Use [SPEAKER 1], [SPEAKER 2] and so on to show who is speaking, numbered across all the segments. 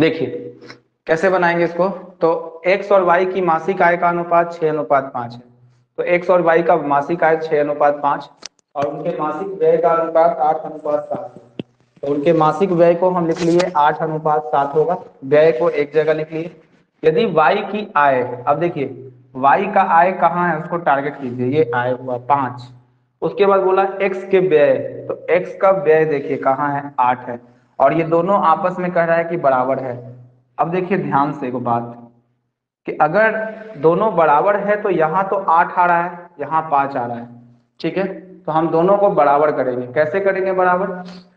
[SPEAKER 1] देखिए कैसे बनाएंगे इसको। तो एक्स और वाई की मासिक आय का अनुपात 6:5 है। तो एक्स और वाई का मासिक आय 6:5 और उनके मासिक व्यय का अनुपात 8:7 है। तो उनके मासिक व्यय को हम लिख लिए 8:7 होगा, व्यय को एक जगह लिख लिए। यदि वाई की आय, अब देखिए वाई का आय कहाँ है उसको टारगेट कीजिए, ये आय हुआ 5। उसके बाद बोला एक्स के व्यय, तो एक्स का व्यय देखिए कहाँ है, 8 है। और ये दोनों आपस में कह रहा है कि बराबर है। अब देखिए ध्यान से एक बात कि अगर दोनों बराबर है तो यहाँ तो 8 आ रहा है, यहाँ 5 आ रहा है, ठीक है। तो हम दोनों को बराबर करेंगे। कैसे करेंगे बराबर?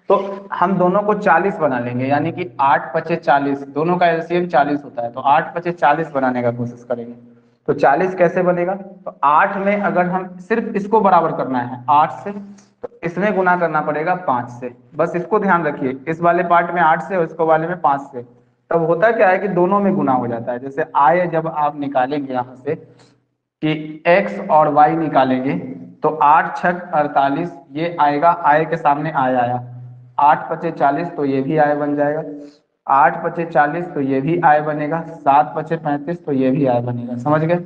[SPEAKER 1] तो हम दोनों को 40 बना लेंगे, यानी कि 8×5 = 40, दोनों का एलसीएम 40 होता है। तो 8×5 = 40 बनाने का कोशिश करेंगे। तो 40 कैसे बनेगा? तो 8 में अगर हम सिर्फ इसको बराबर करना है 8 से, तो इसमें गुना करना पड़ेगा 5 से। बस इसको ध्यान रखिए, इस वाले पार्ट में 8 से और इसको वाले में 5 से। तब होता क्या है कि दोनों में गुना हो जाता है। जैसे आय जब आप निकालेंगे यहाँ से कि x और y निकालेंगे, तो 8×6 = 48 ये आएगा, आय के सामने आय आया, 8×5 = 40 तो ये भी आय बन जाएगा, 8×5 = 40 तो ये भी आय बनेगा, 7×5 = 35 तो ये भी आय बनेगा। समझ गए?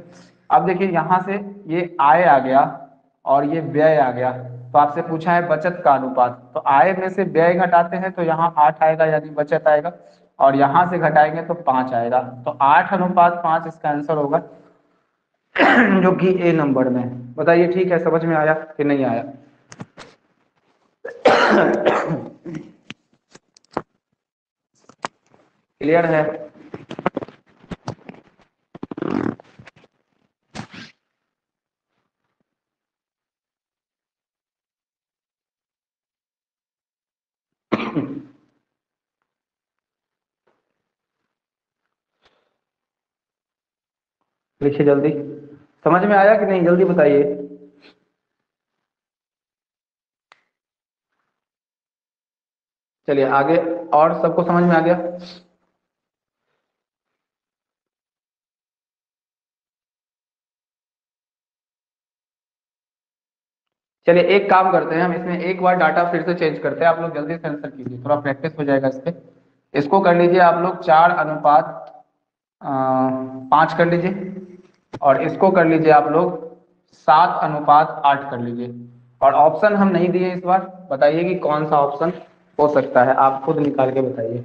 [SPEAKER 1] अब देखिए यहाँ से ये आय आ गया और ये व्यय आ गया। तो आपसे पूछा है बचत का अनुपात, तो आय में से व्यय घटाते हैं तो यहाँ 8 आएगा यानी बचत आएगा, और यहाँ से घटाएंगे तो 5 आएगा। तो 8:5 इसका आंसर होगा, जो कि ए नंबर में। बताइए ठीक है, समझ में आया कि नहीं आया? क्लियर है? लिखिए जल्दी, समझ में आया कि नहीं, जल्दी बताइए। चलिए आगे, और सबको समझ में आ गया? चलिए एक काम करते हैं, हम इसमें एक बार डाटा फिर से चेंज करते हैं। आप लोग जल्दी से आंसर कीजिए, थोड़ा प्रैक्टिस हो जाएगा इस पे। इसको कर लीजिए आप लोग 4:5 कर लीजिए, और इसको कर लीजिए आप लोग 7:8 कर लीजिए। और ऑप्शन हम नहीं दिए इस बार, बताइए कि कौन सा ऑप्शन हो सकता है, आप खुद निकाल के बताइए।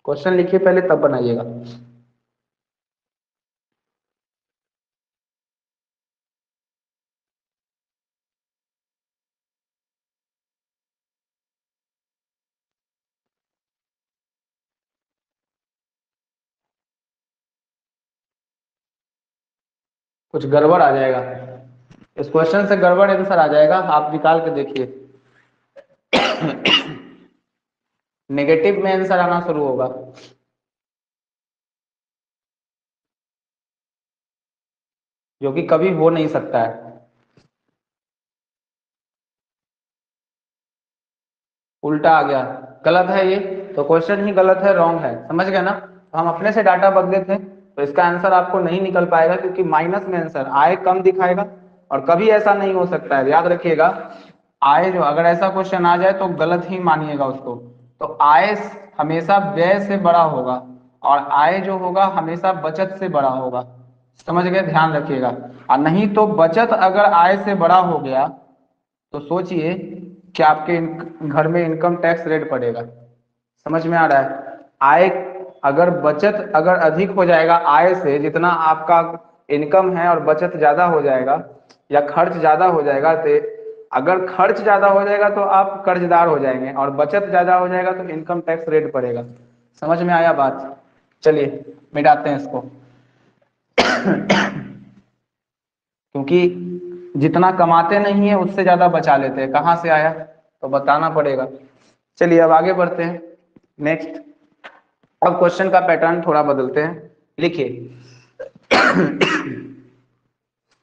[SPEAKER 1] क्वेश्चन लिखिए पहले तब बनाइएगा। कुछ गड़बड़ आ जाएगा, इस क्वेश्चन से गड़बड़ आंसर आ जाएगा, आप निकाल के देखिए। नेगेटिव में आंसर आना शुरू होगा। जो कि कभी हो नहीं सकता है। उल्टा आ गया, गलत है ये, तो क्वेश्चन ही गलत है, रॉन्ग है। समझ गए ना? तो हम अपने से डाटा बदले थे, तो इसका आंसर आपको नहीं निकल पाएगा, क्योंकि माइनस में आंसर आय कम दिखाएगा। और कभी ऐसा नहीं हो सकता है, याद रखिएगा। आय जो, अगर ऐसा क्वेश्चन आ जाए तो गलत ही मानिएगा उसको। तो आय हमेशा व्यय से बड़ा होगा, और आय जो होगा हमेशा बचत से बड़ा होगा। समझ गए? ध्यान रखिएगा। और नहीं तो बचत अगर आय से बड़ा हो गया तो सोचिए कि आपके घर में इनकम टैक्स रेट पड़ेगा। समझ में आ रहा है? आय, अगर बचत अगर अधिक हो जाएगा आय से, जितना आपका इनकम है, और बचत ज्यादा हो जाएगा या खर्च ज्यादा हो जाएगा, तो अगर खर्च ज्यादा हो जाएगा तो आप कर्जदार हो जाएंगे, और बचत ज्यादा हो जाएगा तो इनकम टैक्स रेट पड़ेगा। समझ में आया बात? चलिए मिटाते हैं इसको। क्योंकि जितना कमाते नहीं है उससे ज्यादा बचा लेते हैं, कहाँ से आया तो बताना पड़ेगा। चलिए अब आगे बढ़ते हैं नेक्स्ट। अब क्वेश्चन का पैटर्न थोड़ा बदलते हैं। लिखिए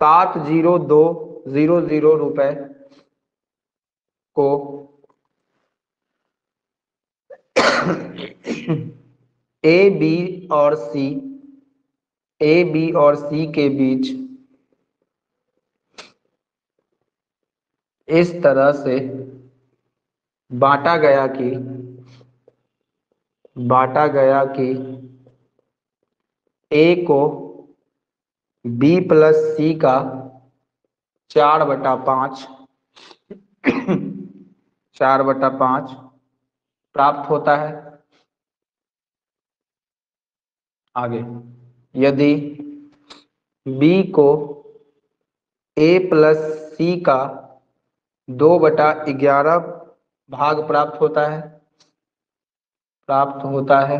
[SPEAKER 1] 7,0,2,0,0 रुपए को ए बी और सी, ए बी और सी के बीच इस तरह से बांटा गया कि ए को बी प्लस सी का 4/5 4/5 प्राप्त होता है। आगे, यदि बी को ए प्लस सी का 2/11 भाग प्राप्त होता है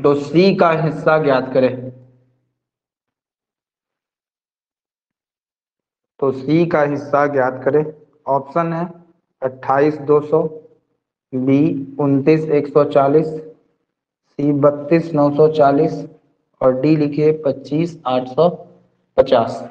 [SPEAKER 1] तो सी का हिस्सा ज्ञात करें। तो सी का हिस्सा ज्ञात करें। ऑप्शन है 28,200, बी 29,140, सी 32,940 और डी लिखिए 25,850।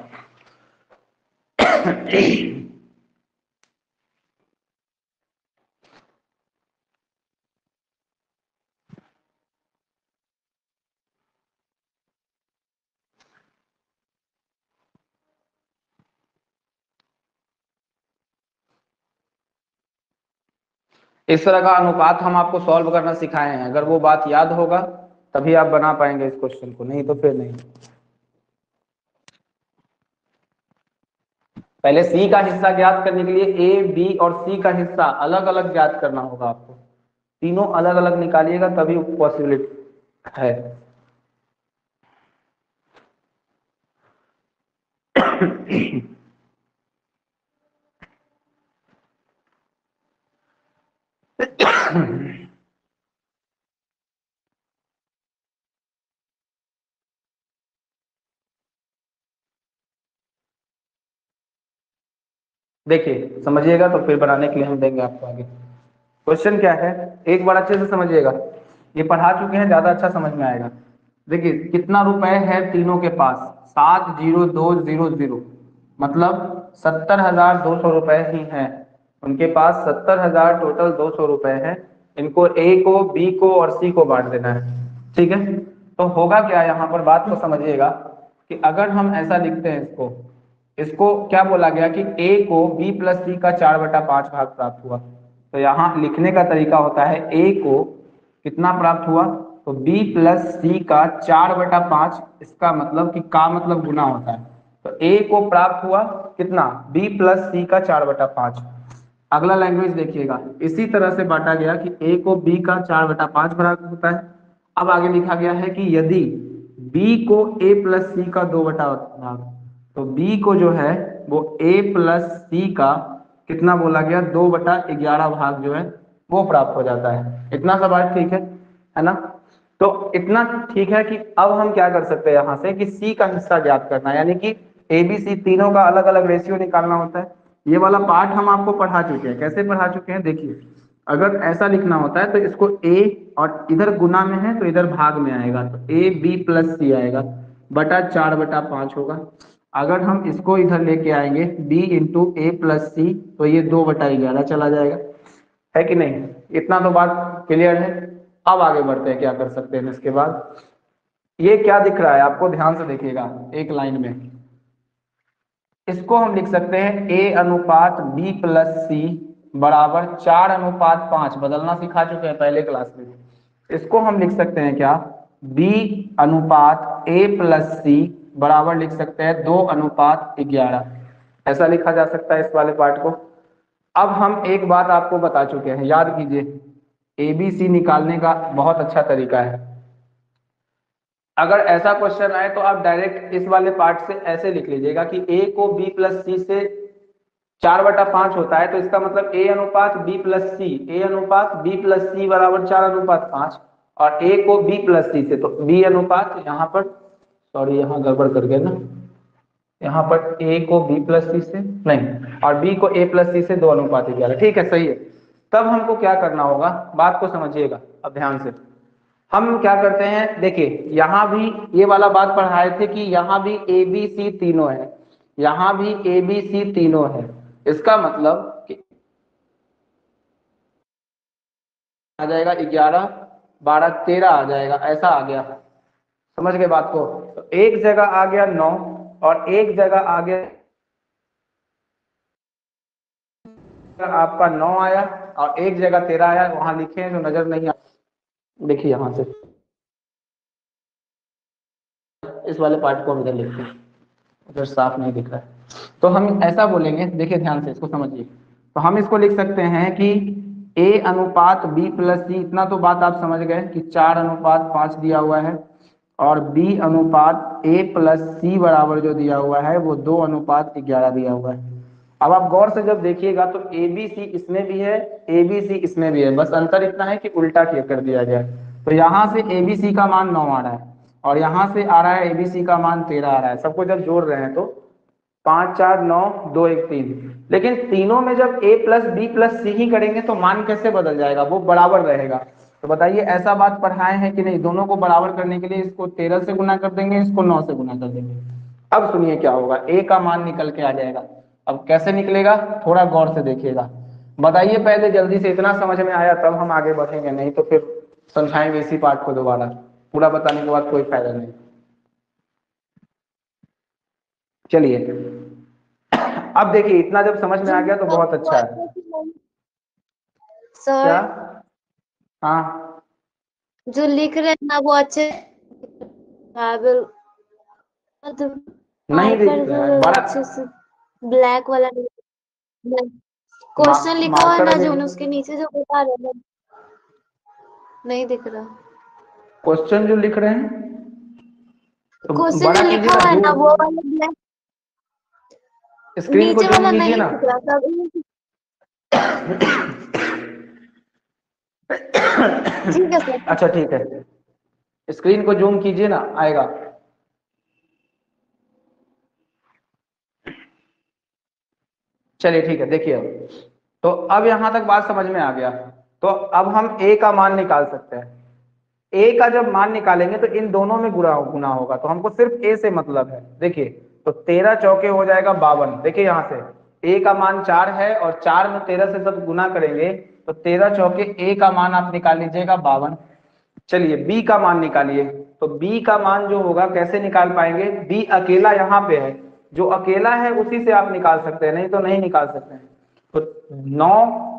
[SPEAKER 1] इस तरह का अनुपात हम आपको सॉल्व करना सिखाए हैं। अगर वो बात याद होगा तभी आप बना पाएंगे इस क्वेश्चन को, नहीं तो फिर नहीं। पहले सी का हिस्सा ज्ञात करने के लिए ए बी और सी का हिस्सा अलग अलग ज्ञात करना होगा आपको। तीनों अलग अलग निकालिएगा तभी पॉसिबिलिटी है। देखिए समझिएगा तो फिर बनाने के लिए हम देंगे आपको आगे। क्वेश्चन क्या है एक बार अच्छे से समझिएगा, ये पढ़ा चुके हैं, ज्यादा अच्छा समझ में आएगा। देखिए कितना रुपए है तीनों के पास, 70200, मतलब 70,200 रुपए ही हैं उनके पास। 70,000 टोटल 200 रुपए है। इनको ए को बी को और सी को बांट देना है, ठीक है। तो होगा क्या, यहाँ पर बात को समझिएगा कि अगर हम ऐसा लिखते हैं इसको क्या बोला गया कि ए को बी प्लस सी का 4/5 भाग प्राप्त हुआ। तो यहाँ लिखने का तरीका होता है ए को कितना प्राप्त हुआ, तो b प्लस सी का 4/5, इसका मतलब कि का मतलब गुना होता है। तो a को प्राप्त हुआ कितना, b प्लस सी का 4/5। अगला लैंग्वेज देखिएगा, इसी तरह से बांटा गया कि a को b का 4/5 भाग होता है। अब आगे लिखा गया है कि यदि b को a प्लस सी का 2/भाग, तो b को जो है वो a प्लस सी का कितना बोला गया, 2/11 भाग जो है वो प्राप्त हो जाता है। इतना सा बात ठीक है ना। तो इतना ठीक है कि अब हम क्या कर सकते हैं यहाँ से कि सी का हिस्सा ज्ञात करना है, यानी कि ए बी सी तीनों का अलग अलग रेशियो निकालना होता है। ये वाला पार्ट हम आपको पढ़ा चुके हैं। कैसे पढ़ा चुके हैं, देखिए अगर ऐसा लिखना होता है तो इसको ए और इधर गुना में है तो इधर भाग में आएगा, तो ए बी प्लस सी आएगा बटा 4/5 होगा। अगर हम इसको इधर लेके आएंगे b इंटू ए प्लस सी, तो ये 2/11 चला जाएगा, है कि नहीं। इतना तो बात क्लियर है। अब आगे बढ़ते हैं, क्या कर सकते हैं इसके बाद। ये क्या दिख रहा है आपको, ध्यान से देखिएगा एक लाइन में। इसको हम लिख सकते हैं a अनुपात b प्लस सी बराबर 4/5, बदलना सिखा चुके हैं पहले क्लास में। इसको हम लिख सकते हैं क्या, b अनुपात a प्लस सी बराबर लिख सकते हैं 2/11। ऐसा लिखा जा सकता है इस वाले पार्ट को। अब हम एक बात आपको बता चुके हैं, याद कीजिए ABC निकालने का बहुत अच्छा तरीका है। अगर ऐसा क्वेश्चन आए तो आप डायरेक्ट इस वाले पार्ट से ऐसे लिख लीजिएगा कि a को b प्लस सी से 4/5 होता है, तो इसका मतलब a अनुपात b प्लस सी, a अनुपात b प्लस सी बराबर 4/5, और a को b प्लस सी से, तो b अनुपात यहाँ पर, सॉरी यहाँ गड़बड़ कर गया ना, यहाँ पर a को b प्लस सी से नहीं, और b को a प्लस सी से 2/11, ठीक है सही है। तब हमको क्या करना होगा, बात को समझिएगा अब ध्यान से। हम क्या करते हैं, देखिए यहाँ भी ये वाला बात पढ़ाए थे कि यहाँ भी ए बी सी तीनों है, यहाँ भी ए बी सी तीनों है। इसका मतलब कि आ जाएगा 11, 12, 13 आ जाएगा, ऐसा आ गया। समझ गए बात को? तो एक जगह आ गया 9 और एक जगह आ गया आपका 9 आया और एक जगह 13 आया। वहां लिखे हैं जो नजर नहीं आ, देखिए यहां से इस वाले पार्ट को हम इधर लिखते हैं, उधर साफ नहीं दिख रहा है। तो हम ऐसा बोलेंगे, देखिए ध्यान से इसको समझिए। तो हम इसको लिख सकते हैं कि a अनुपात b प्लस सी, इतना तो बात आप समझ गए कि 4:5 दिया हुआ है, और b अनुपात a प्लस सी बराबर जो दिया हुआ है वो 2:11 दिया हुआ है। अब आप गौर से जब देखिएगा तो ए बी सी इसमें भी है, ए बी सी इसमें भी है, बस अंतर इतना है कि उल्टा किया कर दिया गया है। तो यहाँ से ए बी सी का मान 9 आ रहा है और यहाँ से आ रहा है एबीसी का मान 13 आ रहा है। सबको जब जोड़ रहे हैं तो 5, 4, 9, 2, 1, 3, लेकिन तीनों में जब a प्लस बी प्लस सी ही करेंगे तो मान कैसे बदल जाएगा? वो बराबर रहेगा। तो बताइए ऐसा बात पढ़ाए हैं कि नहीं? दोनों को बराबर करने के लिए इसको 13 से गुना कर देंगे, इसको 9 से गुना कर देंगे। अब सुनिए क्या होगा, a का मान निकल के आ जाएगा। अब कैसे निकलेगा थोड़ा गौर से देखिएगा। बताइए पहले जल्दी से, इतना समझ में आया तब हम आगे बढ़ेंगे, नहीं तो फिर समझाएंगे इसी पार्ट को दोबारा, पूरा बताने के बाद कोई फायदा नहीं। चलिए अब देखिए, इतना जब समझ में आ गया तो बहुत अच्छा है।
[SPEAKER 2] सर
[SPEAKER 1] क्या? हाँ
[SPEAKER 2] जो लिख रहे हैं ना वो अच्छे
[SPEAKER 1] नहीं दिख
[SPEAKER 2] मार्कर
[SPEAKER 1] रहा है बड़ा,
[SPEAKER 2] अच्छे से ब्लैक वाला क्वेश्चन लिखा हुआ है
[SPEAKER 1] मार्कर
[SPEAKER 2] ना
[SPEAKER 1] अभी
[SPEAKER 2] जो उसके नीचे जो बता रहे हैं नहीं दिख रहा।
[SPEAKER 1] क्वेश्चन जो लिख रहे हैं तो
[SPEAKER 2] क्वेश्चन
[SPEAKER 1] बड़ा
[SPEAKER 2] जो
[SPEAKER 1] कीजिए
[SPEAKER 2] लिखा
[SPEAKER 1] ना,
[SPEAKER 2] हुआ है ना वो
[SPEAKER 1] जूम
[SPEAKER 2] वाला ब्लैक
[SPEAKER 1] स्क्रीन को
[SPEAKER 2] नीचे
[SPEAKER 1] जूम
[SPEAKER 2] वाला
[SPEAKER 1] कीजिए
[SPEAKER 2] नहीं
[SPEAKER 1] ना।
[SPEAKER 2] दिख रहा था। ठीक है सर।
[SPEAKER 1] अच्छा ठीक है, स्क्रीन को जूम कीजिए ना, आएगा। चलिए ठीक है, देखिए अब तो अब यहां तक बात समझ में आ गया। तो अब हम a का मान निकाल सकते हैं। a का जब मान निकालेंगे तो इन दोनों में गुना होगा, तो हमको सिर्फ a से मतलब है। देखिए तो 13 चौके हो जाएगा 52। देखिए यहाँ से a का मान 4 है और 4 में 13 से जब गुना करेंगे तो 13 चौके a का मान आप निकाल लीजिएगा 52। चलिए b का मान निकालिए। तो b का मान जो होगा कैसे निकाल पाएंगे? b अकेला यहाँ पे है, जो अकेला है उसी से आप निकाल सकते हैं, नहीं तो नहीं निकाल सकते हैं। तो 9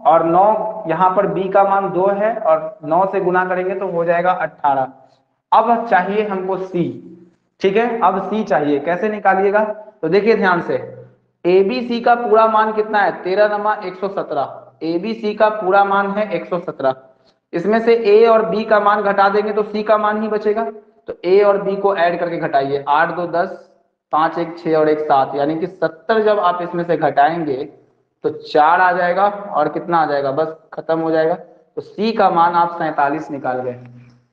[SPEAKER 1] और 9 यहाँ पर b का मान 2 है और 9 से गुना करेंगे तो हो जाएगा 18। अब चाहिए हमको c, ठीक है? अब c चाहिए, कैसे निकालिएगा? तो देखिए ध्यान से, abc का पूरा मान कितना है? 13 नमा 117। abc का पूरा मान है 117। इसमें से a और b का मान घटा देंगे तो c का मान ही बचेगा। तो a और b को ऐड करके घटाइए, 8 2 10, 5 1 6 और 1 7, यानी कि 70 जब आप इसमें से घटाएंगे तो 4 आ जाएगा और कितना आ जाएगा? बस खत्म हो जाएगा। तो c का मान आप 47 निकाल गए।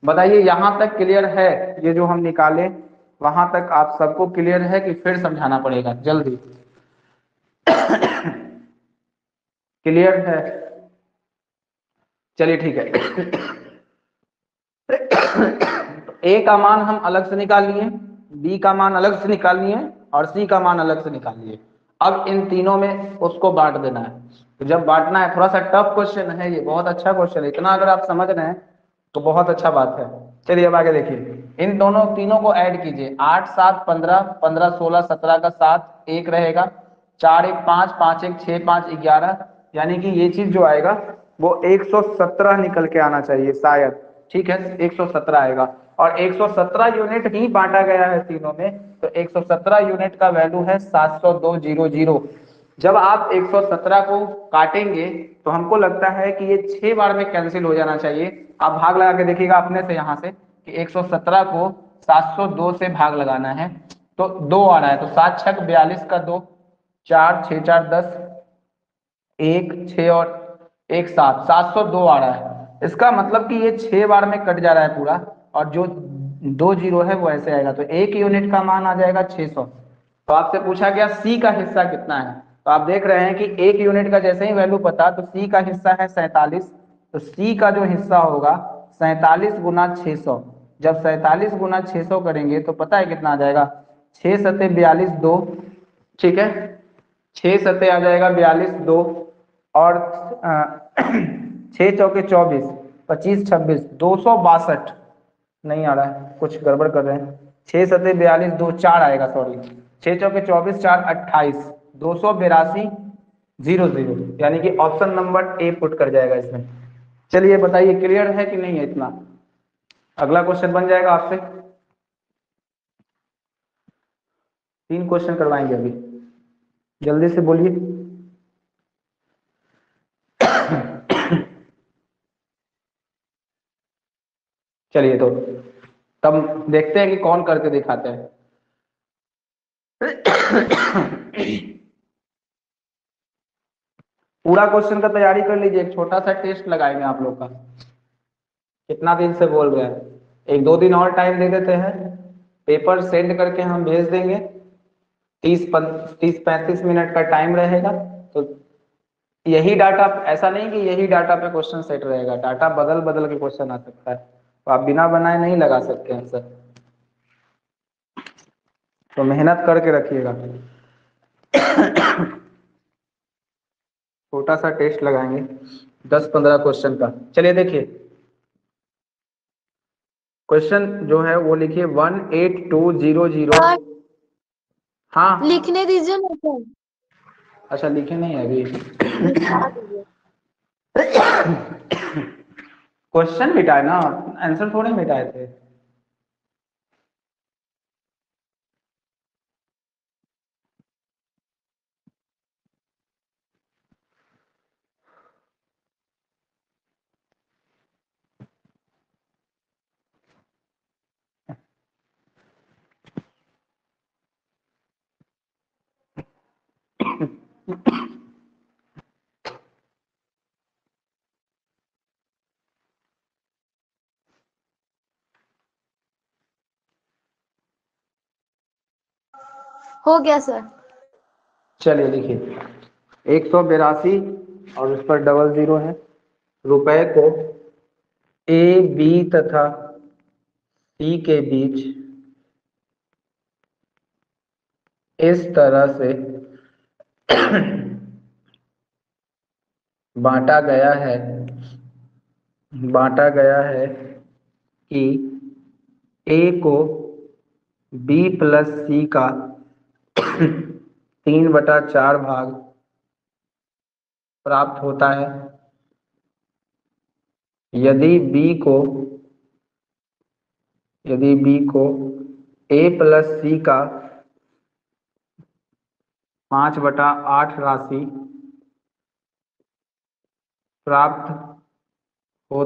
[SPEAKER 1] बताइए यहां तक क्लियर है? ये जो हम निकाले वहां तक आप सबको क्लियर है कि फिर समझाना पड़ेगा जल्दी? क्लियर है? चलिए ठीक है। ए का मान हम अलग से निकाल लिए, बी का मान अलग से निकाल लिए और सी का मान अलग से निकाल लिए। अब इन तीनों में उसको बांट देना है। तो जब बांटना है, थोड़ा सा टफ क्वेश्चन है ये, बहुत अच्छा क्वेश्चन है, इतना अगर आप समझ रहे हैं तो बहुत अच्छा बात है। चलिए अब आगे देखिए, इन दोनों तीनों को ऐड कीजिए, 8 7 15, 15 16 17 का 7 1 रहेगा, 4 1 5, 5 1 6, 5 11, यानी कि ये चीज जो आएगा वो 117 निकल के आना चाहिए शायद। ठीक है, 117 आएगा और 117 यूनिट ही बांटा गया है तीनों में, तो 117 यूनिट का वैल्यू है 702.00। जब आप 117 को काटेंगे तो हमको लगता है कि ये 6 बार में कैंसिल हो जाना चाहिए। आप भाग लगा के देखिएगा अपने से यहाँ से कि 117 को 702 से भाग लगाना है तो 2 आ रहा है, तो 7 6 42 का 2, 4 6 4 10, 1 6 और 1 7, 702 आ रहा है। इसका मतलब कि ये 6 बार में कट जा रहा है पूरा, और जो 2 जीरो है वो ऐसे आएगा, तो 1 यूनिट का मान आ जाएगा 600। तो आपसे पूछा गया सी का हिस्सा कितना है, तो आप देख रहे हैं कि 1 यूनिट का जैसे ही वैल्यू पता तो सी का हिस्सा है 47। तो सी का जो हिस्सा होगा 47 गुना 600। जब 47 गुना 600 करेंगे तो पता है कितना आ जाएगा? 6 सत्ते 42 2, ठीक है, 6 सत्ते आ जाएगा 42 2 और 6 चौके 24, 25 26 262 नहीं आ रहा है, कुछ गड़बड़ कर रहे हैं। 6 सत्ते 42 2 4 आएगा, सॉरी 6 चौके 24 4 28 282 00, यानी कि ऑप्शन नंबर ए पुट कर जाएगा इसमें। चलिए बताइए क्लियर है कि नहीं है इतना। अगला क्वेश्चन बन जाएगा आपसे, 3 क्वेश्चन करवाएंगे अभी, जल्दी से बोलिए। चलिए तो तब देखते हैं कि कौन करके दिखाते हैं। पूरा क्वेश्चन का तैयारी कर लीजिए, एक छोटा सा टेस्ट लगाएंगे आप लोग का। कितना दिन से बोल रहे हैं, 1 2 दिन और टाइम दे देते हैं, पेपर सेंड करके हम भेज देंगे। 30 35 मिनट का टाइम रहेगा। तो यही डाटा, ऐसा नहीं कि यही डाटा पे क्वेश्चन सेट रहेगा, डाटा बदल बदल के क्वेश्चन आ सकता है, तो आप बिना बनाए नहीं लगा सकते आंसर, तो मेहनत करके रखिएगा। छोटा सा टेस्ट लगाएंगे 10 15 क्वेश्चन का। चलिए देखिए, क्वेश्चन जो है वो लिखिए 18200।
[SPEAKER 2] सर
[SPEAKER 1] हाँ
[SPEAKER 2] लिखने दीजिए ना सर,
[SPEAKER 1] अच्छा, लिखे नहीं है अभी।
[SPEAKER 2] लिखवा दीजिए।
[SPEAKER 1] क्वेश्चन मिटाए ना, आंसर थोड़े मिटाए थे।
[SPEAKER 2] हो गया सर।
[SPEAKER 1] चलिए लिखिए 182 और उस पर डबल जीरो है। रुपए को ए बी तथा सी के बीच इस तरह से बांटा गया है, कि ए को बी प्लस सी का 3/4 भाग प्राप्त होता है, यदि बी को ए प्लस सी का 5/8 राशि प्राप्त हो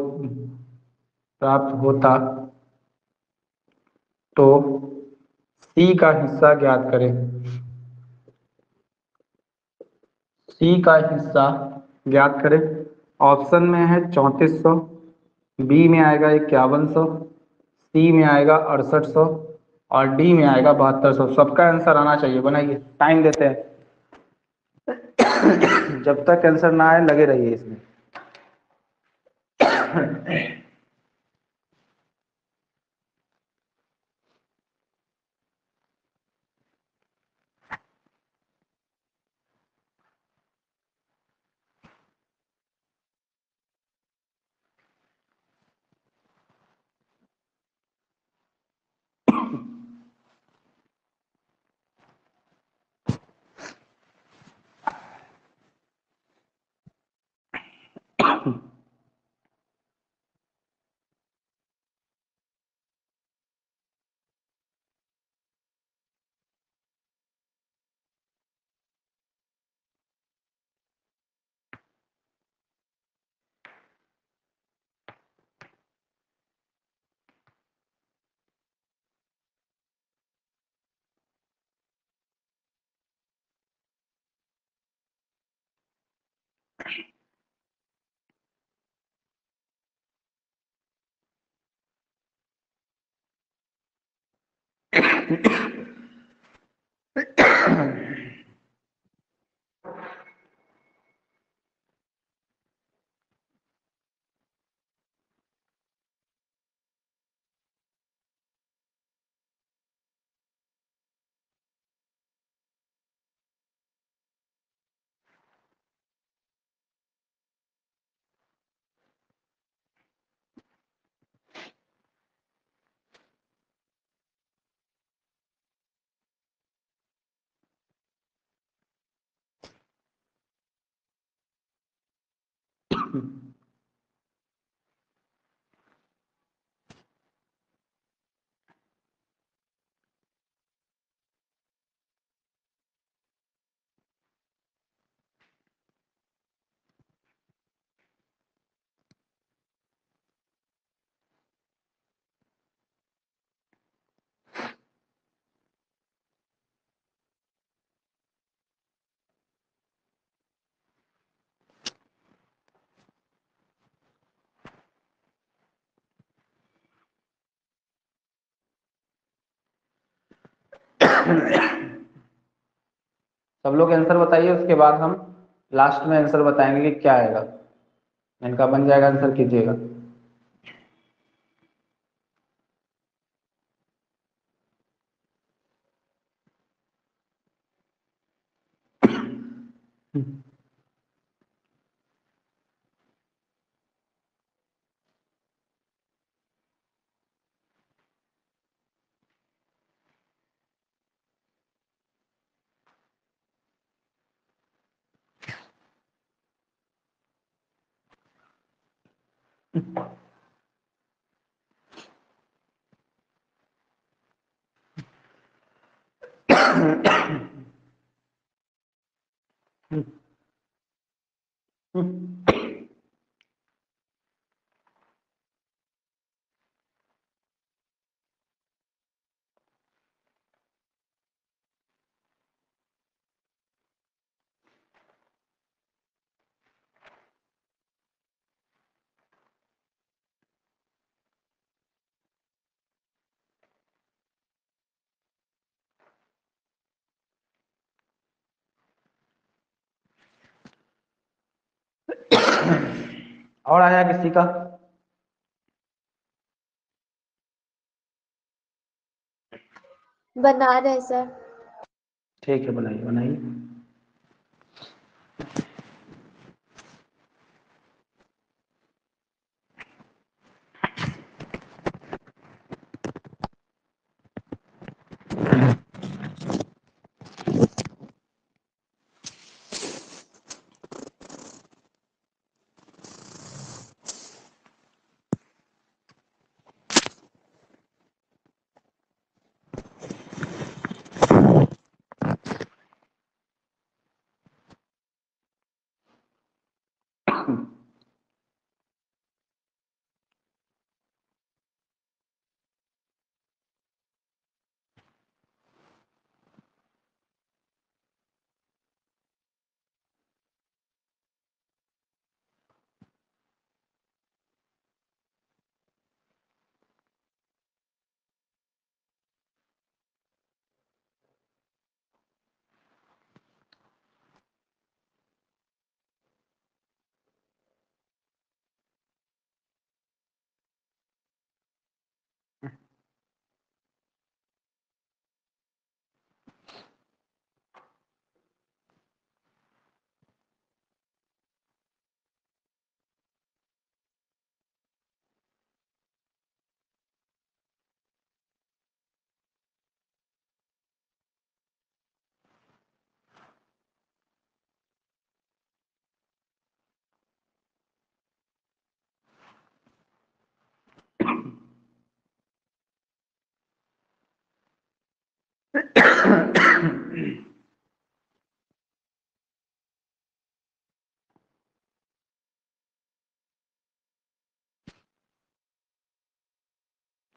[SPEAKER 1] प्राप्त होता तो सी का हिस्सा ज्ञात करें। सी का हिस्सा ज्ञात करें। ऑप्शन में है 3400, बी में आएगा 5100, सी में आएगा 6800 और डी में आएगा 7200। सबका आंसर आना चाहिए, बनाइए, टाइम देते हैं। जब तक आंसर ना आए लगे रहिए इसमें। सब लोग आंसर बताइए, उसके बाद हम लास्ट में आंसर बताएंगे कि क्या आएगा। इनका बन जाएगा, आंसर कीजिएगा। और आया किसी का?
[SPEAKER 2] बना रहे सर।
[SPEAKER 1] ठीक है, बनाइए बनाइए।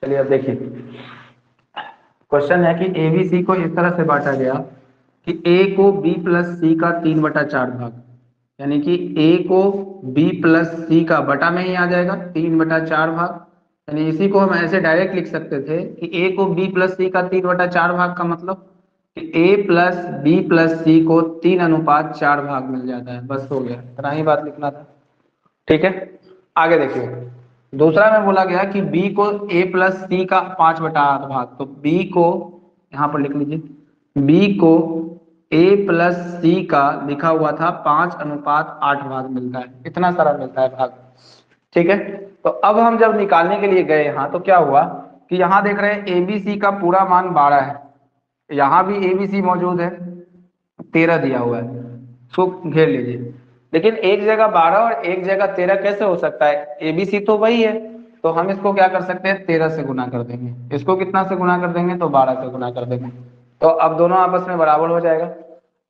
[SPEAKER 1] चलिए अब देखिए, क्वेश्चन है कि एबीसी को इस तरह से बांटा गया कि ए को बी प्लस सी का 3/4 भाग, यानी कि ए को बी प्लस सी का बटा में ही आ जाएगा 3/4 भाग। यानी इसी को हम ऐसे डायरेक्ट लिख सकते थे कि ए को बी प्लस सी का 3/4 भाग का मतलब कि ए प्लस बी प्लस सी को 3/4 भाग मिल जाता है। बस हो गया, इतना ही बात लिखना था। ठीक है, आगे देखिए। दूसरा में बोला गया कि b को a प्लस सी का 5/8 भाग, तो b को यहां पर लिख लीजिए। b को a प्लस सी का लिखा हुआ था 5/8 भाग मिलता है, इतना सारा मिलता है भाग। ठीक है, तो अब हम जब निकालने के लिए गए यहाँ, तो क्या हुआ कि यहाँ देख रहे हैं एबीसी का पूरा मान 12 है, यहाँ भी एबीसी मौजूद है 13 दिया हुआ है, इसको घेर लीजिए। लेकिन एक जगह 12 और एक जगह 13 कैसे हो सकता है? एबीसी तो वही है, तो हम इसको क्या कर सकते हैं, 13 से गुना कर देंगे। इसको कितना से गुना कर देंगे, तो 12 से गुना कर देंगे। तो अब दोनों आपस में बराबर हो जाएगा।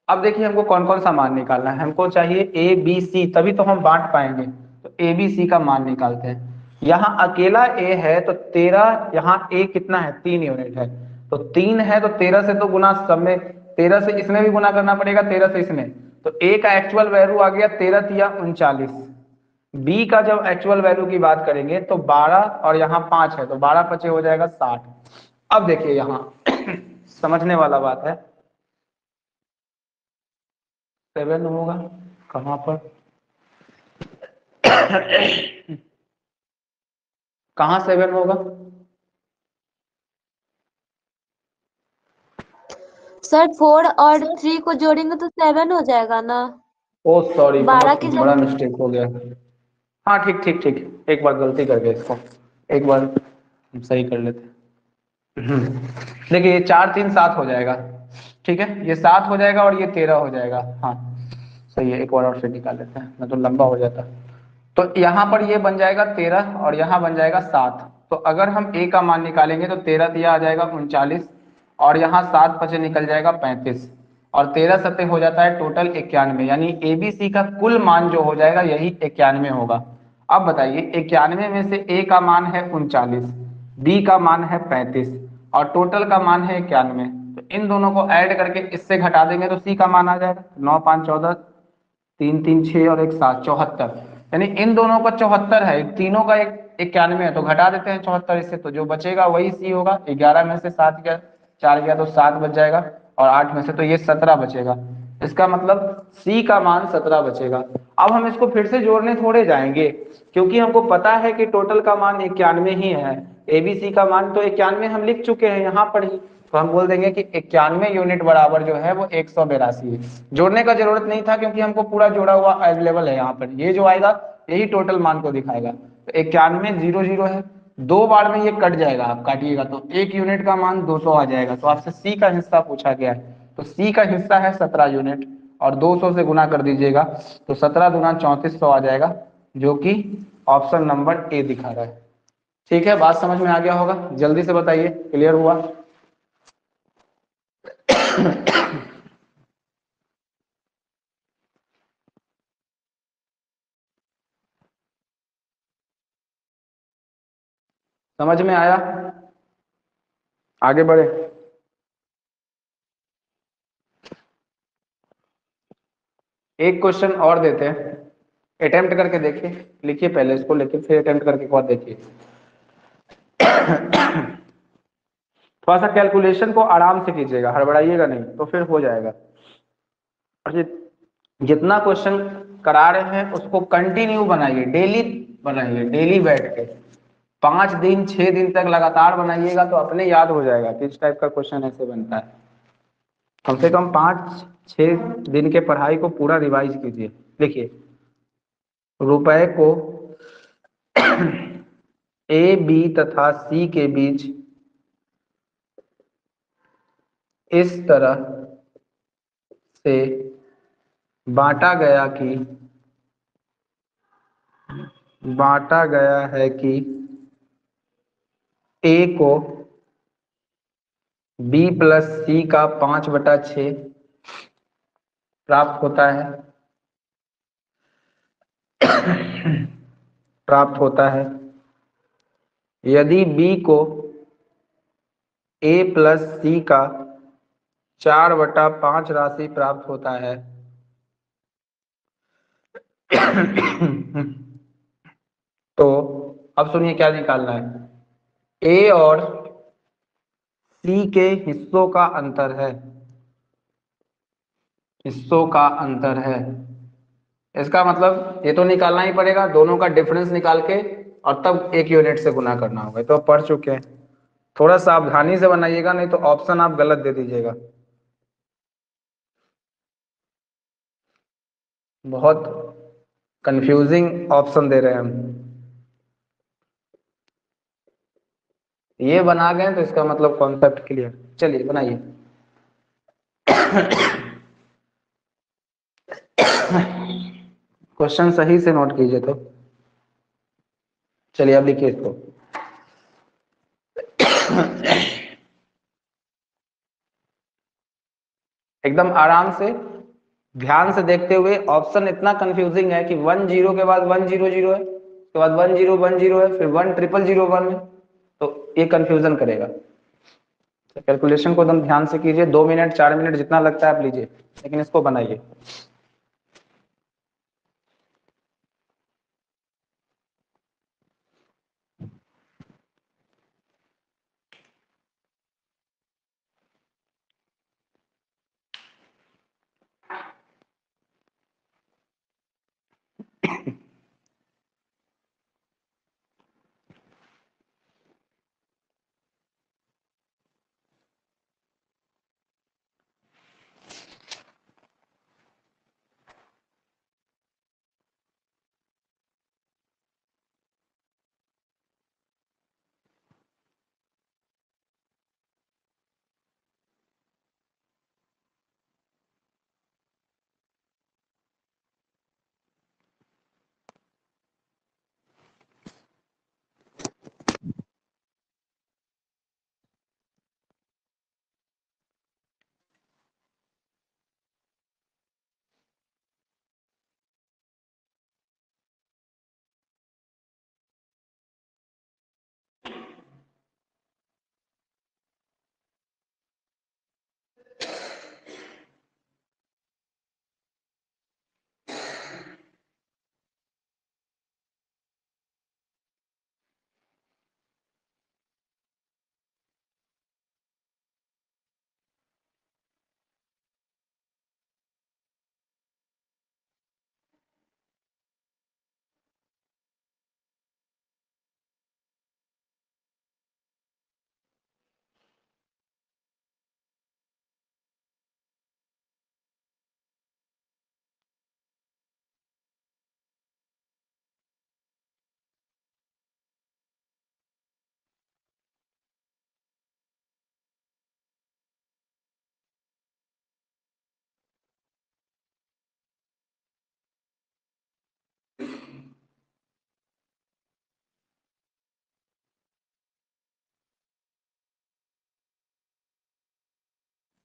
[SPEAKER 1] अब देखिए हमको कौन कौन सा मान निकालना है, हमको चाहिए ए बी सी, तभी तो हम बांट पाएंगे। तो ए बी सी का मान निकालते हैं। यहाँ अकेला ए है तो 13, यहाँ ए कितना है, 3 यूनिट है, तो 3 है तो 13 से तो गुना सब में, 13 से इसमें भी गुना करना पड़ेगा, 13 से इसमें। तो ए का एक्चुअल वैल्यू आ गया 13 तिया 39। बी का जब एक्चुअल वैल्यू की बात करेंगे तो 12 और यहाँ 5 है, तो 12 पचे हो जाएगा 60। अब देखिए यहाँ समझने वाला बात है, 7 होगा कहाँ पर कहाँ 7 होगा?
[SPEAKER 2] सर 4 और 3 को जोड़ेंगे तो 7 हो जाएगा ना।
[SPEAKER 1] ओ सॉरी,
[SPEAKER 2] 12
[SPEAKER 1] बहुत
[SPEAKER 2] की
[SPEAKER 1] बड़ा
[SPEAKER 2] जगह।
[SPEAKER 1] मिस्टेक हो गया। हाँ ठीक ठीक ठीक, एक बार गलती कर गए इसको, एक बार हम सही कर लेते हैं। देखिए ये 4 3 7 हो जाएगा, ठीक है, ये 7 हो जाएगा और ये 13 हो जाएगा। हाँ सही है, एक बार और से निकाल लेते हैं, मैं तो लंबा हो जाता। तो यहाँ पर ये बन जाएगा 13 और यहाँ बन जाएगा 7। तो अगर हम ए का मान निकालेंगे तो 13 दिया आ जाएगा 39, और यहाँ 7 पचे निकल जाएगा 35, और 13 सत्ते हो जाता है टोटल 91, यानी एबीसी का कुल मान जो हो जाएगा यही 91 होगा। अब बताइए 91 में से ए का मान है 39, बी का मान है 35 और टोटल का मान है 91, तो इन दोनों को ऐड करके इससे घटा देंगे तो सी का मान आ जाएगा 9 5 14, 3 3 6 और 1 7, 74। यानी इन दोनों का 74 है, तीनों का एक 91 है, तो घटा देते हैं 74 इससे, तो जो बचेगा वही सी होगा। 11 में से 7 गया, 4 गया तो 7 बच जाएगा, और 8 में से तो ये 17 बचेगा। इसका मतलब सी का मान 17 बचेगा। अब हम इसको फिर से जोड़ने थोड़े जाएंगे, क्योंकि हमको पता है कि टोटल का मान 91 ही है, एबीसी का मान तो 91 हम लिख चुके हैं यहाँ पर ही, तो हम बोल देंगे कि 91 यूनिट बराबर जो है वो 182 है। जोड़ने का जरूरत नहीं था क्योंकि हमको पूरा जोड़ा हुआ अवेलेबल है यहाँ पर, ये जो आएगा यही टोटल मान को दिखाएगा। तो 91 0 0 है, 2 बार में ये कट जाएगा, आप काटिएगा तो 1 यूनिट का मान 200 आ जाएगा। तो आपसे सी का हिस्सा पूछा गया है, तो सी का हिस्सा है 17 यूनिट, और 200 से गुना कर दीजिएगा तो 17 दूना 3400 आ जाएगा, जो कि ऑप्शन नंबर ए दिखा रहा है। ठीक है, बात समझ में आ गया होगा? जल्दी से बताइए, क्लियर हुआ? समझ में आया? आगे बढ़े। एक क्वेश्चन और देते हैं, अटेम्प्ट करके देखिए, लिखिए पहले इसको, लेकिन फिर अटेम्प्ट करके एक बार देखिए। थोड़ा सा कैलकुलेशन को आराम से कीजिएगा, हड़बड़ाइएगा नहीं तो फिर हो जाएगा। और जितना क्वेश्चन करा रहे हैं उसको कंटिन्यू बनाइए, डेली बनाइए, डेली बैठ के 5 दिन 6 दिन तक लगातार बनाइएगा तो अपने याद हो जाएगा कि इस टाइप का क्वेश्चन ऐसे बनता है। कम से कम 5 6 दिन के पढ़ाई को पूरा रिवाइज कीजिए। देखिए रुपए को ए बी तथा सी के बीच इस तरह से बांटा गया है कि ए को बी प्लस सी का 5/6 प्राप्त होता है, यदि बी को ए प्लस सी का 4/5 राशि प्राप्त होता है, तो अब सुनिए क्या निकालना है, ए और सी के हिस्सों का अंतर है, इसका मतलब ये तो निकालना ही पड़ेगा, दोनों का डिफरेंस निकाल के और तब 1 यूनिट से गुना करना होगा। तो पढ़ चुके हैं, थोड़ा सावधानी से बनाइएगा नहीं तो ऑप्शन आप गलत दे दीजिएगा। बहुत कंफ्यूजिंग ऑप्शन दे रहे हैं हम, ये बना गए तो इसका मतलब कॉन्सेप्ट क्लियर। चलिए बनाइए। क्वेश्चन सही से नोट कीजिए। तो चलिए अब लिखिए इसको। एकदम आराम से ध्यान से देखते हुए। ऑप्शन इतना कंफ्यूजिंग है कि 10 के बाद 100 है, उसके बाद 1010 है, फिर 100001 है, तो ये कंफ्यूजन करेगा। तो कैलकुलेशन को एकदम ध्यान से कीजिए। 2 मिनट 4 मिनट जितना लगता है आप लीजिए, लेकिन इसको बनाइए।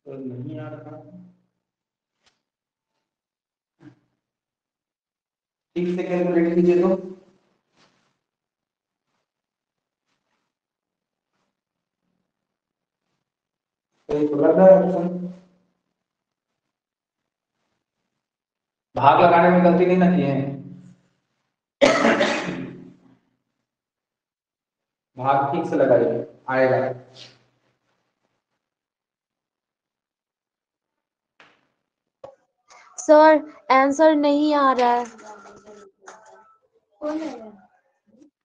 [SPEAKER 1] तो नहीं आ रहा, ठीक से कैलकुलेट कीजिए। तो लग रहा है ऑप्शन भाग लगाने में गलती नहीं ना किए हैं। भाग ठीक से लगाइए, आएगा।
[SPEAKER 2] सर आंसर नहीं आ रहा है।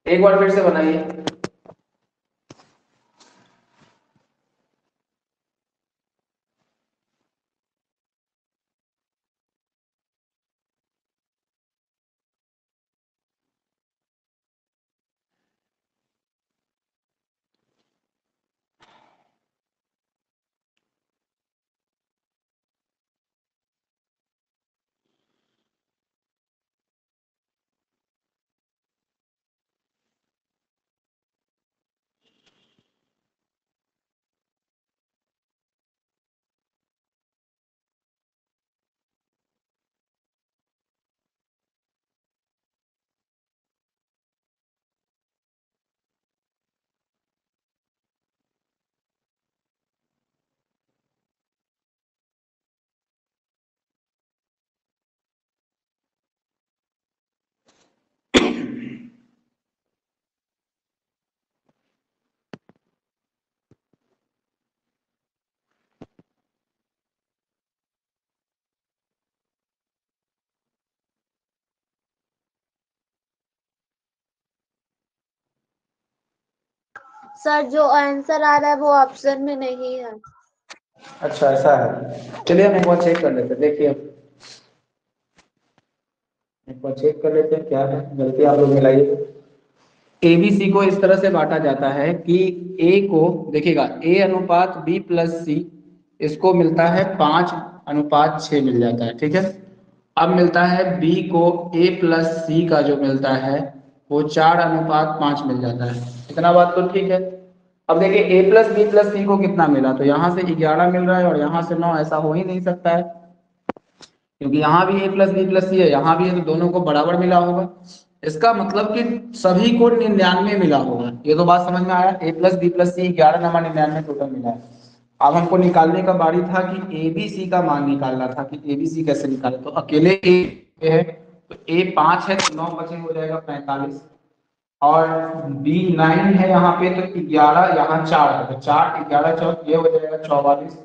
[SPEAKER 1] एक बार फिर से बनाइए।
[SPEAKER 2] सर जो आंसर आ रहा है वो ऑप्शन में नहीं है।
[SPEAKER 1] अच्छा ऐसा है, चलिए हम एक बार चेक कर लेते हैं। देखिए एक बार चेक कर लेते हैं क्या है गलती। आप लोग मिलाइए। एबीसी को इस तरह से बांटा जाता है कि ए को देखिएगा, ए अनुपात बी प्लस सी, इसको मिलता है 5:6 मिल जाता है, ठीक है। अब मिलता है बी को ए प्लस सी का जो मिलता है वो 4:5 मिल जाता है। इतना बात तो ठीक है। अब देखिए ए प्लस बी प्लस सी को कितना मिला, तो यहाँ से 11 मिल रहा है और यहाँ से 9, ऐसा हो ही नहीं सकता है क्योंकि यहाँ भी ए प्लस बी प्लस सी है, यहाँ भी है, तो दोनों को बराबर मिला होगा। इसका मतलब कि सभी को 99 मिला होगा। ये तो बात समझ में आया। ए प्लस बी प्लस सी 11 टोटल मिला है। अब हमको निकालने का बारी था कि ए बी सी का मान निकालना था कि ए बी सी कैसे निकाले। तो अकेले ए है तो ए 5 है तो 9 बचे हो जाएगा 45, और बी 9 है यहाँ पे तो 11, यहाँ 4 है तो 4 11 चौक ये हो जाएगा 44।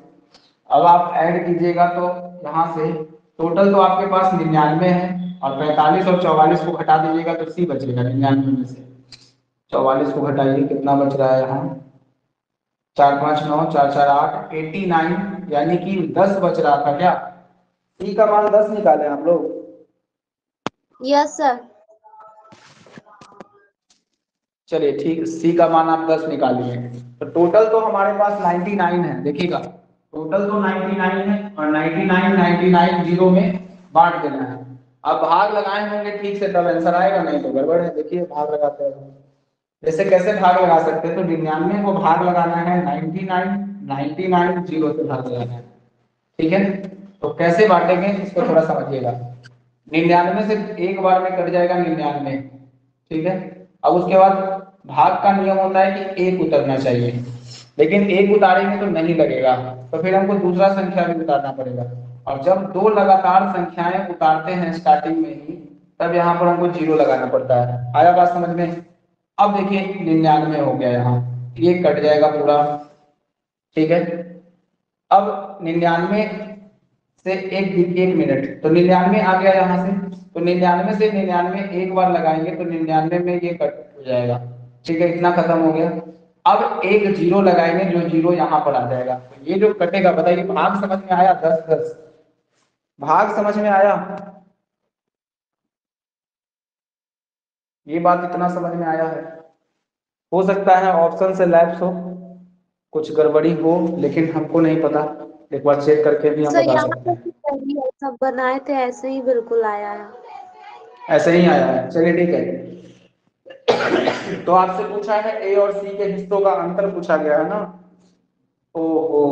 [SPEAKER 1] अब आप ऐड कीजिएगा तो यहाँ से टोटल तो आपके पास 99 है, और 45 और 44 को घटा दीजिएगा तो सी बचेगा 99 में से। 44 को घटाइए, कितना बच रहा है यहाँ, 4 5 9 4 4 8 89, यानी कि 10 बच रहा था क्या। सी का मान 10 निकाले आप लोग।
[SPEAKER 2] Yes sir.
[SPEAKER 1] चलिए ठीक, सी का मान आप 10 निकालिए। तो टोटल तो हमारे पास 99 है, देखिएगा टोटल तो 99 है, और 99 जीरो में बांट देना है। अब भाग लगाए होंगे ठीक से तब आंसर आएगा, नहीं तो गड़बड़ है। देखिए भाग लगाते हैं, जैसे कैसे भाग लगा सकते हैं, तो 99 को भाग लगाना है 99 जीरो से भाग लगाना है। ठीक है, तो कैसे बांटेंगे इसको थोड़ा समझिएगा। 99 से एक बार में कट जाएगा 99, ठीक है। अब उसके बाद भाग का नियम होता है कि एक उतरना चाहिए, लेकिन एक उतारेंगे तो नहीं लगेगा, तो फिर हमको दूसरा संख्या भी उतारना पड़ेगा। और जब दो लगातार संख्याएं उतारते हैं स्टार्टिंग में ही, तब यहाँ पर हमको जीरो लगाना पड़ता है। आया बात समझ में। अब देखिए 99 हो गया, यहाँ ये कट जाएगा पूरा, ठीक है। अब 99 से एक मिनट, तो 99 आ गया यहाँ से, तो 99 से 99 एक बार लगाएंगे तो 99 में ये कट हो जाएगा, ठीक है। इतना खत्म हो गया। अब एक जीरो लगाएंगे, जो जीरो यहाँ पर आ जाएगा, तो ये जो कटेगा, बताइए भाग समझ में आया। 10 10 भाग समझ में आया, ये बात इतना समझ में आया है। हो सकता है ऑप्शन से लैप्स हो, कुछ गड़बड़ी हो, लेकिन हमको नहीं पता, एक बार चेक करके भी हम
[SPEAKER 2] सर
[SPEAKER 1] बता
[SPEAKER 2] यहाँ
[SPEAKER 1] सकते
[SPEAKER 2] पे
[SPEAKER 1] हैं।
[SPEAKER 2] भी सही है, सब बनाए थे ऐसे ही बिल्कुल आया है।
[SPEAKER 1] ऐसे ही आया है, चलिए ठीक है। तो आपसे पूछा है ए और सी के हिस्सों का अंतर पूछा गया है ना। ओहो,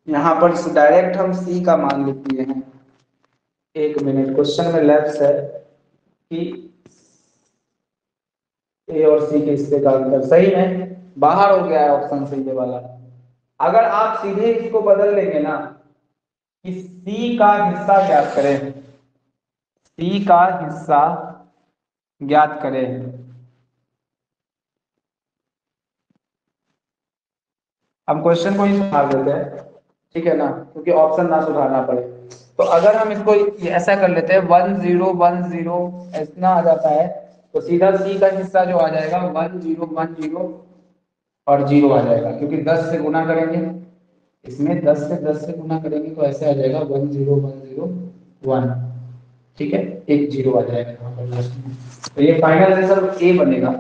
[SPEAKER 1] यहाँ पर डायरेक्ट हम सी का मान लिख दिए हैं। एक मिनट, क्वेश्चन में लैप्स है कि ए और सी के हिस्से का अंतर, सही है बाहर हो गया है ऑप्शन से ये वाला। अगर आप सीधे इसको बदल लेंगे ना कि सी का हिस्सा ज्ञात करें, सी का हिस्सा ज्ञात करें, हम क्वेश्चन को ही सुधार देते हैं, ठीक है ना, क्योंकि ऑप्शन ना सुधारना पड़े। तो अगर हम इसको ऐसा कर लेते हैं 1 0 1 0 इतना आ जाता है, तो सीधा सी का हिस्सा जो आ जाएगा 1 0 1 0 और 0 आ जाएगा, क्योंकि 10 से गुना करेंगे, इसमें 10 से गुना करेंगे तो ऐसे आ जाएगा 1 0 1 0 1, ठीक है। एक जीरो आ जाएगा यहाँ पर लास्ट में, तो ये फाइनल आंसर ए बनेगा,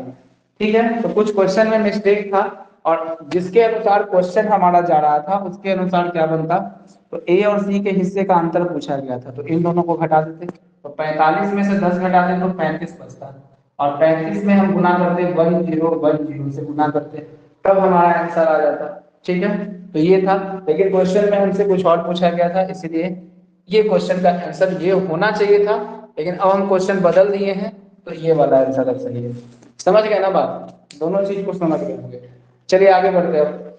[SPEAKER 1] ठीक है। तो कुछ क्वेश्चन में मिस्टेक था, और जिसके अनुसार क्वेश्चन हमारा जा रहा था उसके अनुसार क्या बनता, तो ए और सी के हिस्से का अंतर पूछा गया था, तो इन दोनों को घटा देते, तो 45 में से 10 घटाते तो 35 बचता, और 35 में हम गुना करते 1 0 1 0 से गुना करते, तब हमारा आंसर आ जाता, ठीक है। तो ये था, लेकिन क्वेश्चन में हमसे कुछ और पूछा गया था, इसलिए ये क्वेश्चन का आंसर ये होना चाहिए था, लेकिन अब हम क्वेश्चन बदल दिए हैं, तो ये वाला आंसर अब सही है। समझ गए ना बात, दोनों चीज को समझ गए होंगे। चलिए आगे बढ़ते हैं,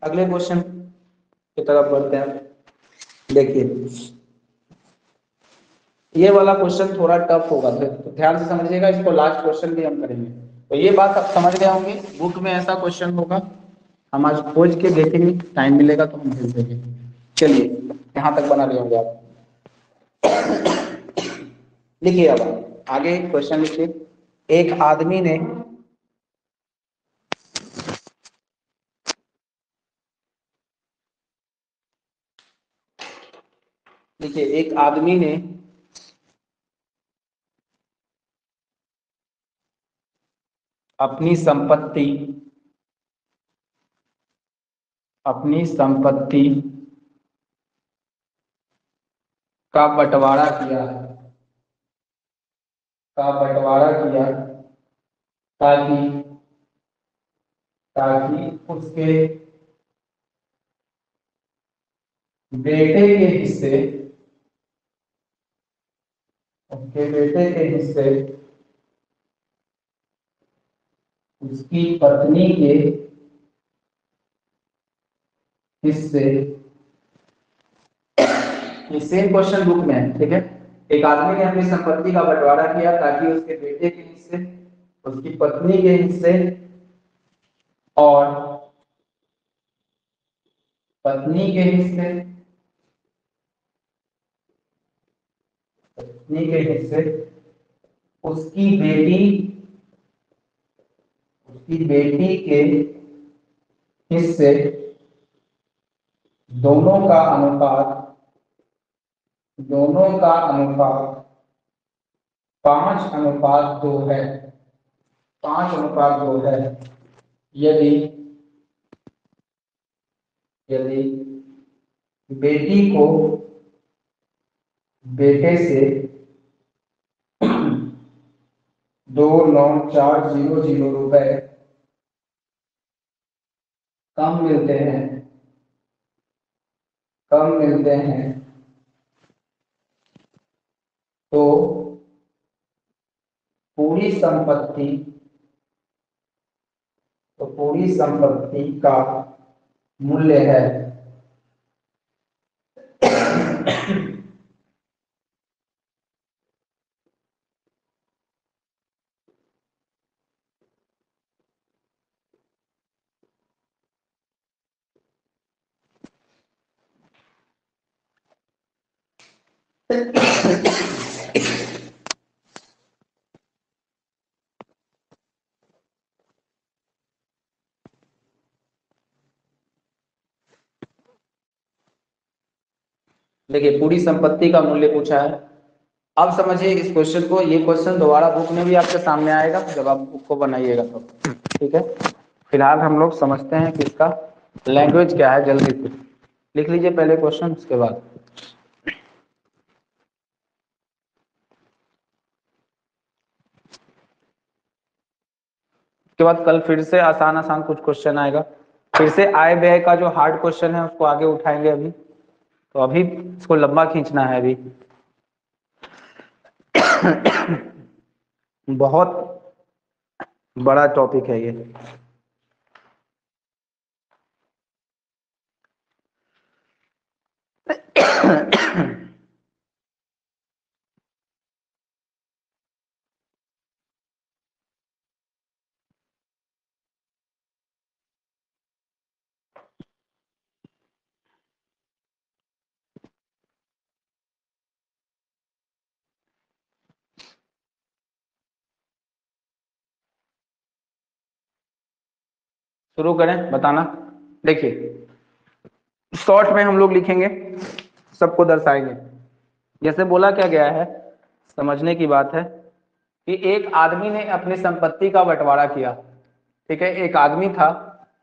[SPEAKER 1] अगले क्वेश्चन की तरफ बढ़ते हैं। देखिए ये वाला क्वेश्चन थोड़ा टफ होगा, तो ध्यान से समझिएगा, इसको लास्ट क्वेश्चन भी हम करेंगे। तो ये बात आप समझ गए होंगे, बुक में ऐसा क्वेश्चन होगा, हम आज खोज के देखेंगे, टाइम मिलेगा तो हम भेज देंगे। चलिए यहाँ तक बना लिए होंगे आप। लिखिए अब आगे क्वेश्चन लिखिए। एक आदमी ने देखिए एक आदमी ने अपनी संपत्ति अपनी संपत्ति का बंटवारा किया, ताकि उसके बेटे के हिस्से, उसकी पत्नी के हिस्से, ये सेम क्वेश्चन बुक में है, ठीक है। एक आदमी ने अपनी संपत्ति का बंटवारा किया ताकि उसके बेटे के हिस्से, उसकी पत्नी के हिस्से और पत्नी के हिस्से, उसकी बेटी के हिस्से, दोनों का अनुपात 5:2 है, 5:2 है। यदि बेटी को बेटे से 29400 रुपए कम मिलते हैं, तो पूरी संपत्ति का मूल्य है देखिए पूरी संपत्ति का मूल्य पूछा है। अब समझिए इस क्वेश्चन को, ये क्वेश्चन दोबारा बुक में भी आपके सामने आएगा जब आप बुक को बनाइएगा तो, ठीक है। फिलहाल हम लोग समझते हैं कि इसका लैंग्वेज क्या है, जल्दी से लिख लीजिए पहले क्वेश्चन, उसके बाद कल फिर से आसान कुछ क्वेश्चन आएगा। फिर से आय व्यय का जो हार्ड क्वेश्चन है उसको आगे उठाएंगे अभी, तो अभी इसको लंबा खींचना है अभी। बहुत बड़ा टॉपिक है ये। शुरू करें बताना। देखिए शॉर्ट में हम लोग लिखेंगे, सबको दर्शाएंगे। जैसे बोला क्या गया है, समझने की बात है कि एक आदमी ने अपनी संपत्ति का बंटवारा किया, ठीक है। एक आदमी था,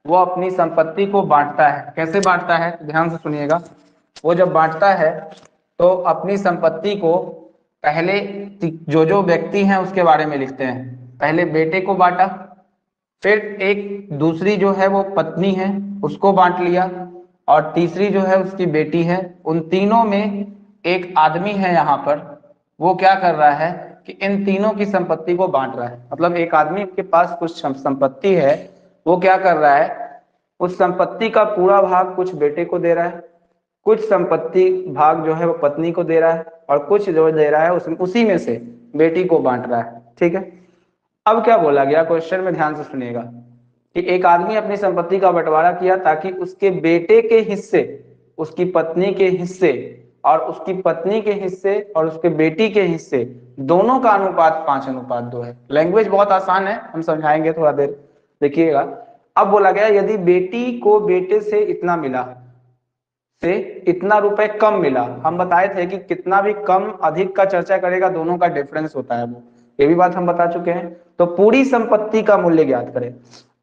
[SPEAKER 1] वो अपनी संपत्ति को बांटता है। कैसे बांटता है, ध्यान से सुनिएगा। वो जब बांटता है तो अपनी संपत्ति को पहले जो व्यक्ति हैं उसके बारे में लिखते हैं। पहले बेटे को बांटा, फिर एक दूसरी जो है वो पत्नी है उसको बांट लिया, और तीसरी जो है उसकी बेटी है। उन तीनों में एक आदमी है यहाँ पर, वो क्या कर रहा है कि इन तीनों की संपत्ति को बांट रहा है। मतलब एक आदमी के पास कुछ संपत्ति है, वो क्या कर रहा है, उस संपत्ति का पूरा भाग कुछ बेटे को दे रहा है, कुछ संपत्ति भाग जो है वो पत्नी को दे रहा है, और कुछ जो दे रहा है उसी में से बेटी को बांट रहा है, ठीक है। अब क्या बोला गया क्वेश्चन में, ध्यान से सुनिएगा कि एक आदमी अपनी संपत्ति का बंटवारा किया ताकि उसके बेटे के हिस्से, उसकी पत्नी के हिस्से और उसकी पत्नी के हिस्से और उसके बेटी के हिस्से दोनों का अनुपात 5:2 है। लैंग्वेज बहुत आसान है, हम समझाएंगे थोड़ा देर, देखिएगा। अब बोला गया यदि बेटी को बेटे से इतना मिला, से इतना रुपए कम मिला। हम बताए थे कि कितना भी कम अधिक का चर्चा करेगा, दोनों का डिफरेंस होता है वो, ये भी बात हम बता चुके हैं। तो पूरी संपत्ति का मूल्य ज्ञात करें।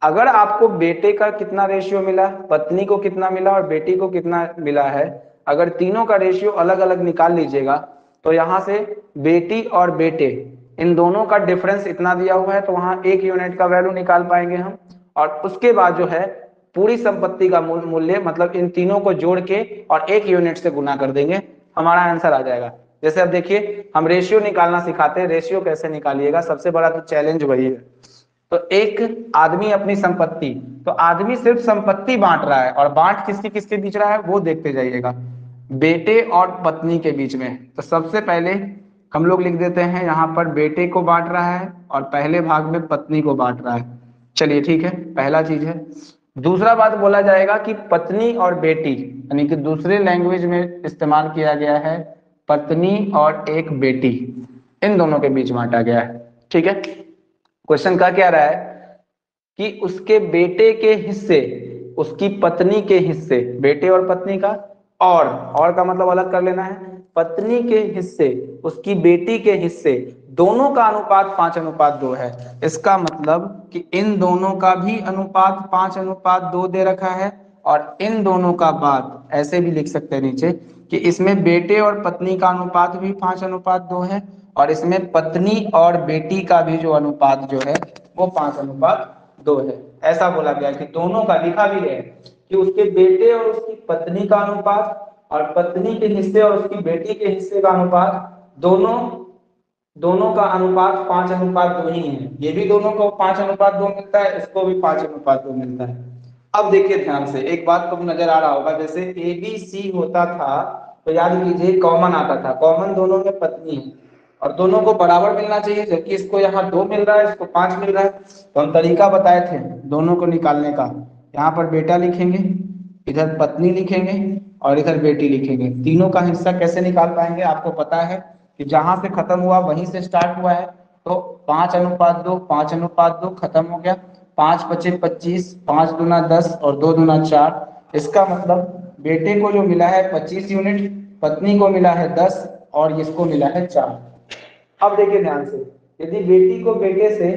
[SPEAKER 1] अगर आपको बेटे का कितना रेशियो मिला, पत्नी को कितना मिला और बेटी को कितना मिला है, अगर तीनों का रेशियो अलग अलग निकाल लीजिएगा तो यहाँ से बेटी और बेटे इन दोनों का डिफरेंस इतना दिया हुआ है, तो वहां 1 यूनिट का वैल्यू निकाल पाएंगे हम। और उसके बाद जो है पूरी संपत्ति का मूल्य मतलब इन तीनों को जोड़ के और 1 यूनिट से गुना कर देंगे, हमारा आंसर आ जाएगा। जैसे अब देखिए हम रेशियो निकालना सिखाते हैं, रेशियो कैसे निकालिएगा, सबसे बड़ा तो चैलेंज वही है। तो एक आदमी अपनी संपत्ति, तो आदमी सिर्फ संपत्ति बांट रहा है और बांट किसकी किसके बीच रहा है वो देखते जाइएगा, बेटे और पत्नी के बीच में। तो सबसे पहले हम लोग लिख देते हैं यहाँ पर बेटे को बांट रहा है और पहले भाग में पत्नी को बांट रहा है। चलिए ठीक है, पहला चीज है। दूसरा बात बोला जाएगा कि पत्नी और बेटी, यानी कि दूसरे लैंग्वेज में इस्तेमाल किया गया है पत्नी और एक बेटी, इन दोनों के बीच बांटा गया है। ठीक है, क्वेश्चन का क्या रहा है कि उसके बेटे के हिस्से उसकी पत्नी के हिस्से, बेटे और पत्नी का, और का मतलब अलग कर लेना है, पत्नी के हिस्से उसकी बेटी के हिस्से, दोनों का अनुपात 5:2 है। इसका मतलब कि इन दोनों का भी अनुपात 5:2 दे रखा है, और इन दोनों का बात ऐसे भी लिख सकते हैं नीचे कि इसमें बेटे और पत्नी का अनुपात भी 5:2 है, और इसमें पत्नी और बेटी का भी जो अनुपात जो है वो 5:2 है। ऐसा बोला गया कि दोनों का, लिखा भी है कि उसके बेटे और उसकी पत्नी का अनुपात और पत्नी के हिस्से और उसकी बेटी के हिस्से का अनुपात, दोनों का अनुपात 5:2 ही है। ये भी दोनों को 5:2 मिलता है, इसको भी 5:2 मिलता है। अब देखिए ध्यान से, एक बात तो नजर आ रहा होगा, जैसे ए बी सी होता था तो याद कीजिए कॉमन आता था, कॉमन दोनों में पत्नी है और दोनों को बराबर मिलना चाहिए, जबकि इसको यहाँ 2 मिल रहा है, इसको 5 मिल रहा है। तो हम तरीका बताए थे दोनों को निकालने का, यहाँ पर बेटा लिखेंगे, इधर पत्नी लिखेंगे और इधर बेटी लिखेंगे। तीनों का हिस्सा कैसे निकाल पाएंगे, आपको पता है कि जहां से खत्म हुआ वहीं से स्टार्ट हुआ है, तो 5:2, 5:2 खत्म हो गया, 5×5 = 25, 5×2 = 10 और 2×4। इसका मतलब बेटे को जो मिला है 25 यूनिट, पत्नी को मिला है 10 और इसको मिला है 4। अब देखिए ध्यान से, यदि बेटी को बेटे से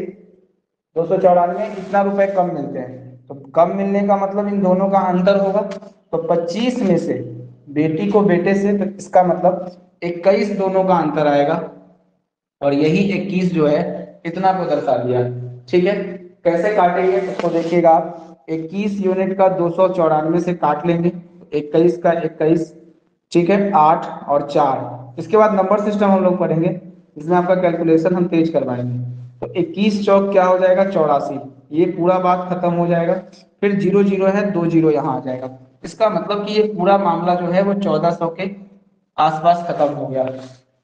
[SPEAKER 1] 294 कितना रुपए कम मिलते हैं, तो कम मिलने का मतलब इन दोनों का अंतर होगा, तो 25 में से बेटी को बेटे से, तो इसका मतलब 21 दोनों का अंतर आएगा, और यही 21 जो है इतना को दर्शा दिया। ठीक है, कैसे काटेंगे उसको देखिएगा आप, 21 यूनिट का 294 से काट लेंगे, 21 का 21, ठीक है, 8 और 4। इसके बाद नंबर सिस्टम हम लोग पढ़ेंगे, इसमें आपका कैलकुलेशन हम तेज करवाएंगे। तो 21 चौक क्या हो जाएगा 84, ये पूरा बात खत्म हो जाएगा। फिर 0 0 है, 2 0 यहाँ आ जाएगा। इसका मतलब कि ये पूरा मामला जो है वो 1400 के आसपास खत्म हो गया।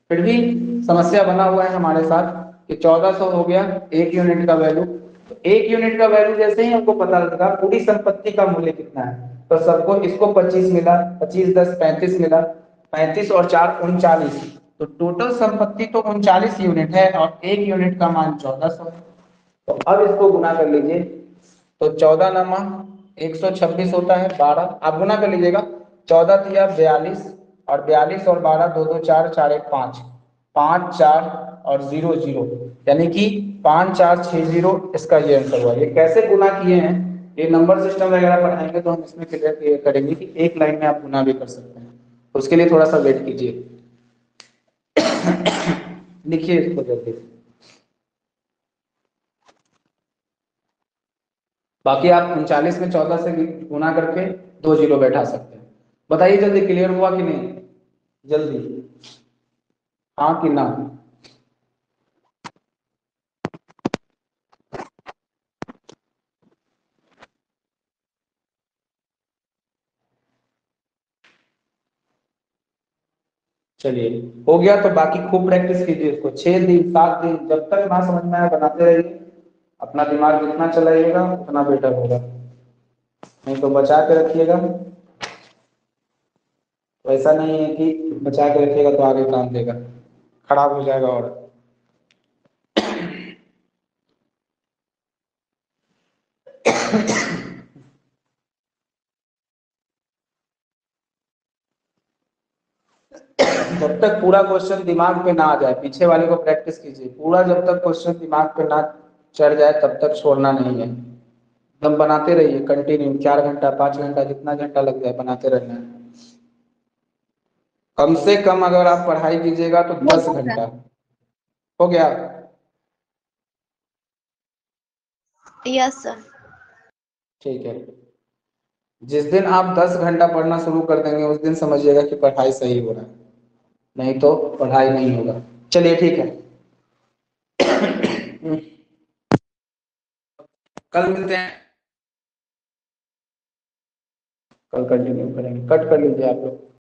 [SPEAKER 1] फिर भी समस्या बना हुआ है हमारे साथ कि 1400 हो गया 1 यूनिट का वैल्यू, तो 1 यूनिट का वैल्यू जैसे ही हमको पता लगा पूरी संपत्ति का मूल्य कितना है, तो सबको, इसको 25 मिला, 25 10 35 मिला, 35 और 4 39, तो टोटल संपत्ति तो 39 यूनिट है और 1 यूनिट का मान 1400 है। तो अब इसको गुना कर लीजिए, तो 14 नमा 126 होता है 12, आप गुना कर लीजिएगा, 14 तिया 42 और 42 और 12 2 2 4 4 1 5, 5 4 और 0 0, यानी कि 5 4 6 0, इसका ये आंसर हुआ। ये कैसे गुना किए हैं, ये नंबर सिस्टम वगैरह पढ़ाएंगे तो हम इसमें क्लियर करेंगे कि एक लाइन में आप गुना भी कर सकते हैं, उसके लिए थोड़ा सा वेट कीजिए। लिखिए इसको जल्दी। बाकी आप 39 में 14 से गुना करके 2 0 बैठा सकते हैं। बताइए जल्दी, क्लियर हुआ कि नहीं, जल्दी, हाँ कि ना। चलिए हो गया, तो बाकी खूब प्रैक्टिस कीजिए इसको, 6 दिन 7 दिन, जब तक ना समझ में आए बनाते रहिए। अपना दिमाग जितना चलाइएगा उतना बेटर होगा, नहीं तो बचा के रखिएगा। तो ऐसा नहीं है कि बचा के रखिएगा तो आगे काम देगा, खराब हो जाएगा। और जब तक पूरा क्वेश्चन दिमाग पे ना आ जाए, पीछे वाले को प्रैक्टिस कीजिए पूरा, जब तक क्वेश्चन दिमाग पे ना चढ़ जाए तब तक छोड़ना नहीं है, एकदम बनाते रहिए कंटिन्यू, 4 घंटा 5 घंटा जितना घंटा लग जाए बनाते रहना है। कम से कम अगर आप पढ़ाई कीजिएगा तो 10 घंटा हो गया।
[SPEAKER 2] Yes sir.
[SPEAKER 1] ठीक है, जिस दिन आप 10 घंटा पढ़ना शुरू कर देंगे उस दिन समझिएगा कि पढ़ाई सही हो रहा है, नहीं तो पढ़ाई नहीं होगा। चलिए ठीक है, कल मिलते हैं, कल कंटिन्यू करेंगे। कट कर लीजिए आप लोग।